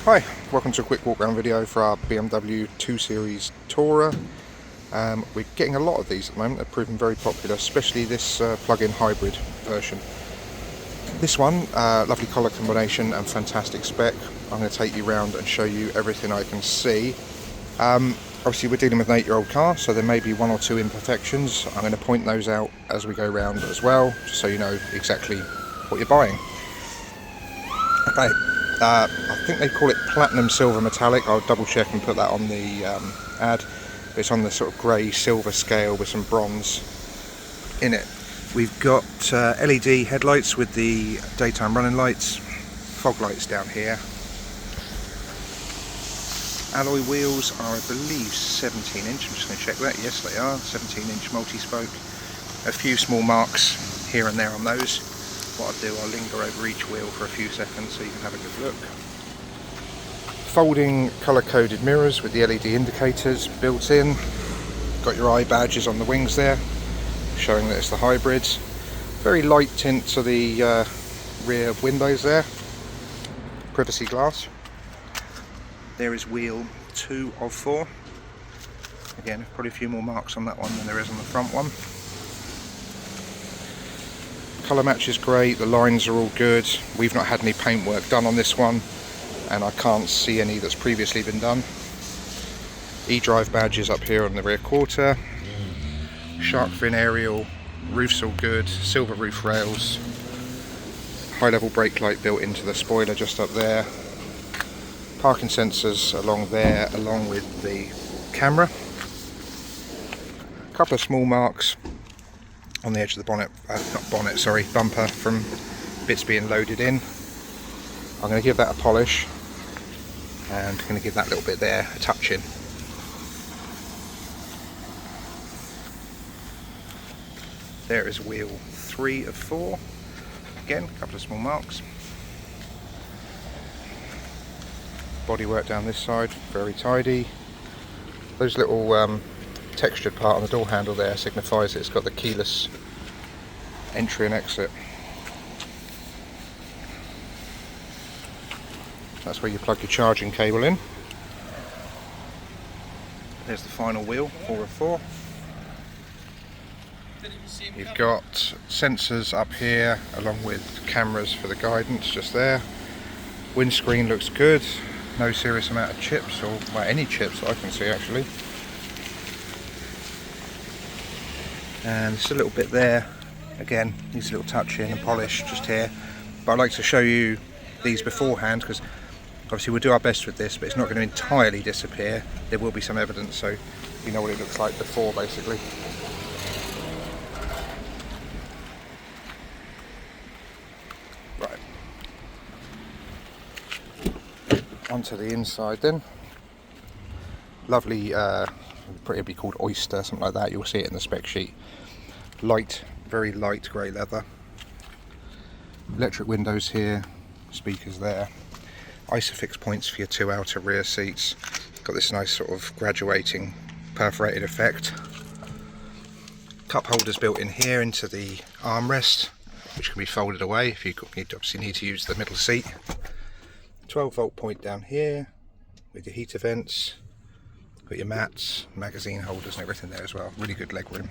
Hi, welcome to a quick walk around video for our BMW 2 Series Tourer. We're getting a lot of these at the moment. They're proving very popular, especially this plug-in hybrid version. This one, lovely colour combination and fantastic spec. I'm going to take you around and show you everything I can see. Obviously we're dealing with an 8-year-old car, so there may be one or two imperfections. I'm going to point those out as we go around as well, just so you know exactly what you're buying. Okay. I think they call it platinum silver metallic. I'll double check and put that on the ad. But it's on the sort of grey silver scale with some bronze in it. We've got LED headlights with the daytime running lights, fog lights down here. Alloy wheels are, I believe, 17 inch. I'm just going to check that. Yes, they are 17 inch multi-spoke. A few small marks here and there on those. What I'll do, I'll linger over each wheel for a few seconds so you can have a good look. Folding colour-coded mirrors with the LED indicators built in. Got your eye badges on the wings there, showing that it's the hybrids. Very light tint to the rear windows there. Privacy glass. There is wheel 2 of 4. Again, probably a few more marks on that one than there is on the front one. Colour match is great, the lines are all good. We've not had any paintwork done on this one, and I can't see any that's previously been done. eDrive badges up here on the rear quarter. Shark fin aerial, roof's all good, silver roof rails. High level brake light built into the spoiler just up there. Parking sensors along there, along with the camera. A couple of small marks on the edge of the bonnet, bumper from bits being loaded in. I'm going to give that a polish and I'm going to give that little bit there a touch in. There is wheel 3 of 4. Again, a couple of small marks. Bodywork down this side, very tidy. Those little textured part on the door handle there signifies it's got the keyless entry and exit. That's where you plug your charging cable in. There's the final wheel, 4 of 4. You've got sensors up here along with cameras for the guidance just there. Windscreen looks good, no serious amount of chips, or well, any chips that I can see actually. And just a little bit there, again needs a little touch in and polish just here, but I'd like to show you these beforehand because obviously we'll do our best with this, but it's not going to entirely disappear. There will be some evidence, so you know what it looks like before basically. Right, onto the inside then. Lovely, it'd be called Oyster, something like that. You'll see it in the spec sheet. Light, very light grey leather. Electric windows here, speakers there. Isofix points for your 2 outer rear seats. Got this nice sort of graduating perforated effect. Cup holders built in here into the armrest, which can be folded away if you obviously need to use the middle seat. 12-volt point down here with your heater vents. Got your mats, magazine holders and everything there as well. Really good leg room.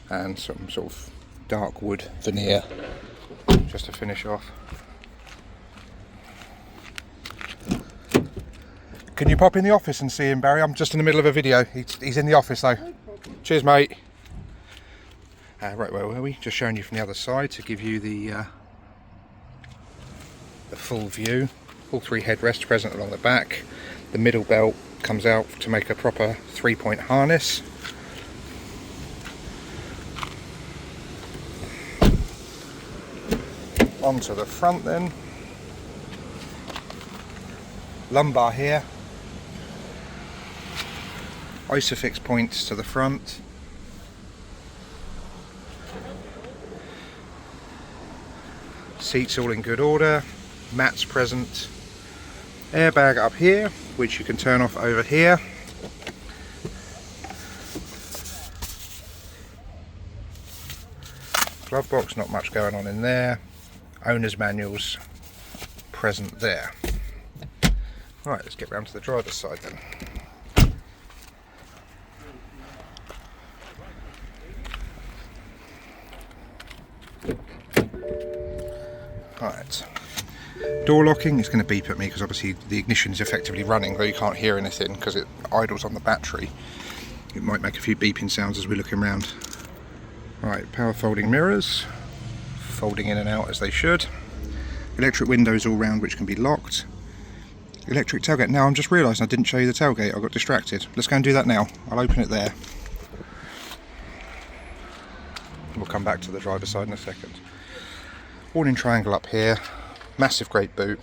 And some sort of dark wood veneer just to finish off. Can you pop in the office and see him, Barry? I'm just in the middle of a video. He's in the office though. Cheers, mate. Right, where were we? Just showing you from the other side to give you the full view. All 3 headrests present along the back. The middle belt comes out to make a proper 3-point harness. Onto the front then. Lumbar here. Isofix points to the front. Seats all in good order. Mats present. Airbag up here, which you can turn off over here. Glove box, not much going on in there. Owner's manuals present there. Right, let's get round to the driver's side then. Right, door locking is going to beep at me because obviously the ignition is effectively running, though you can't hear anything because it idles on the battery. It might make a few beeping sounds as we're looking around. Right, power folding mirrors, folding in and out as they should. Electric windows all round which can be locked. Electric tailgate. Now I'm just realising I didn't show you the tailgate, I got distracted. Let's go and do that now. I'll open it there. We'll come back to the driver's side in a second. Warning triangle up here, massive great boot,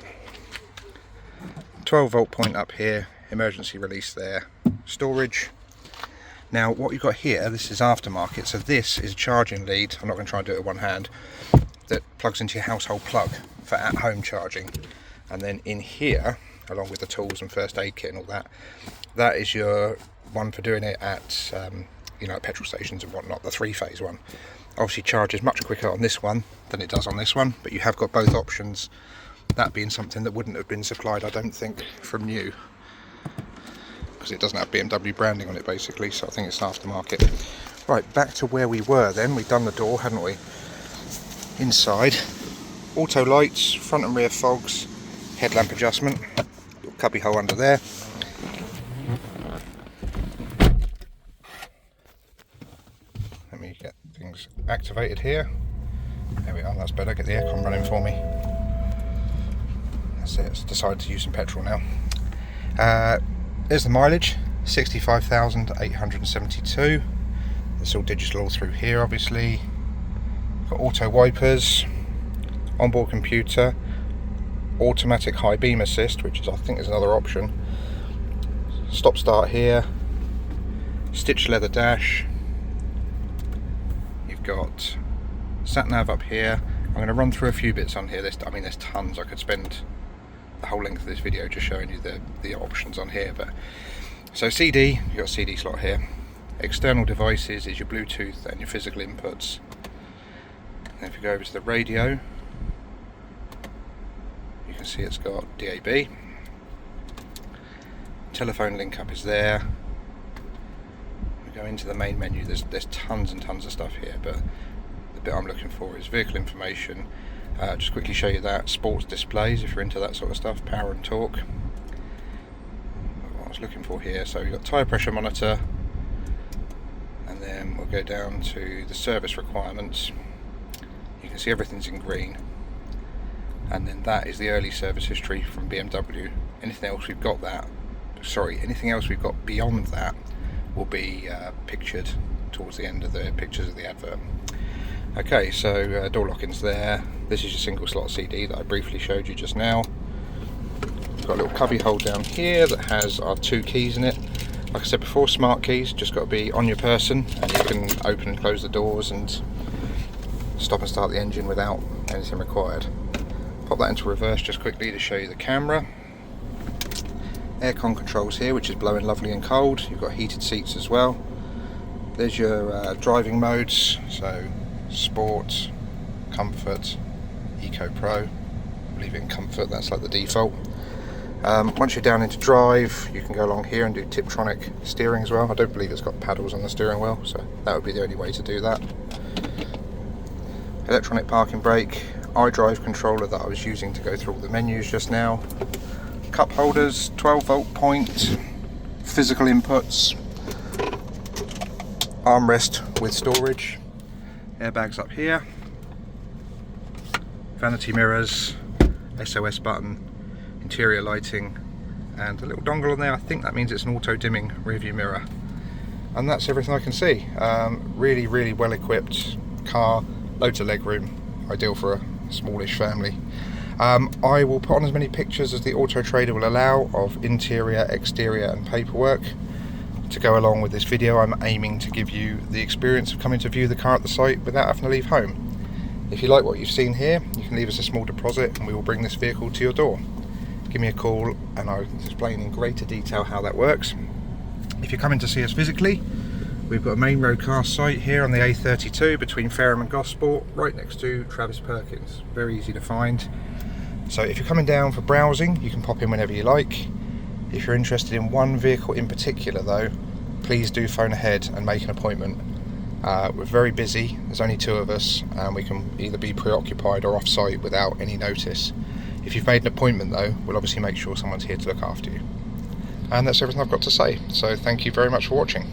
12 volt point up here, emergency release there, storage. Now what you've got here, this is aftermarket, so this is a charging lead, I'm not going to try and do it with one hand, that plugs into your household plug for at-home charging. And then in here, along with the tools and first aid kit and all that, that is your one for doing it at at petrol stations and whatnot, the 3-phase one. Obviously charges much quicker on this one than it does on this one, but you have got both options, that being something that wouldn't have been supplied, I don't think, from new, because it doesn't have BMW branding on it basically, so I think it's aftermarket. Right, back to where we were then. We've done the door, hadn't we? Inside, auto lights, front and rear fogs, headlamp adjustment, little cubby hole under there. Let me get things activated here. There we are, that's better. Get the aircon running for me. That's it, it's decided to use some petrol now. There's the mileage, 65,872. It's all digital all through here obviously. Got auto wipers, onboard computer, automatic high beam assist, which is, I think, is another option. Stop start here, stitched leather dash. You've got sat nav up here. I'm going to run through a few bits on here. There's tons. I could spend the whole length of this video just showing you the options on here. But so CD, you've got a CD slot here. External devices is your Bluetooth and your physical inputs. And if you go over to the radio, you can see it's got DAB. Telephone link up is there. We go into the main menu. There's tons and tons of stuff here, but the bit I'm looking for is vehicle information. Just quickly show you that. Sports displays, if you're into that sort of stuff. Power and torque. What I was looking for here. So you've got tyre pressure monitor, and then we'll go down to the service requirements. You can see everything's in green. And then that is the early service history from BMW. Anything else we've got beyond that will be pictured towards the end of the pictures of the advert. Okay, so door locking's there. This is your single slot CD that I briefly showed you just now. We've got a little cubby hole down here that has our 2 keys in it. Like I said before, smart keys, just got to be on your person, and you can open and close the doors and stop and start the engine without anything required. Pop that into reverse just quickly to show you the camera. Aircon controls here, which is blowing lovely and cold. You've got heated seats as well. There's your driving modes, so Sport, Comfort, Eco Pro. Leave it in Comfort, that's like the default. Once you're down into drive, you can go along here and do Tiptronic steering as well. I don't believe it's got paddles on the steering wheel, so that would be the only way to do that. Electronic parking brake, iDrive controller that I was using to go through all the menus just now. Cup holders, 12 volt point, physical inputs, armrest with storage, airbags up here, vanity mirrors, SOS button, interior lighting, and a little dongle on there. I think that means it's an auto dimming rear view mirror. And that's everything I can see. Really, really well equipped car, loads of leg room, ideal for a smallish family. I will put on as many pictures as the Auto Trader will allow of interior, exterior and paperwork to go along with this video. I'm aiming to give you the experience of coming to view the car at the site without having to leave home. If you like what you've seen here, you can leave us a small deposit and we will bring this vehicle to your door. Give me a call and I'll explain in greater detail how that works. If you're coming to see us physically, we've got a main road car site here on the A32 between Fareham and Gosport, right next to Travis Perkins. Very easy to find. So if you're coming down for browsing, you can pop in whenever you like. If you're interested in one vehicle in particular though, please do phone ahead and make an appointment. We're very busy, there's only 2 of us, and we can either be preoccupied or off-site without any notice. If you've made an appointment though, we'll obviously make sure someone's here to look after you. And that's everything I've got to say, so thank you very much for watching.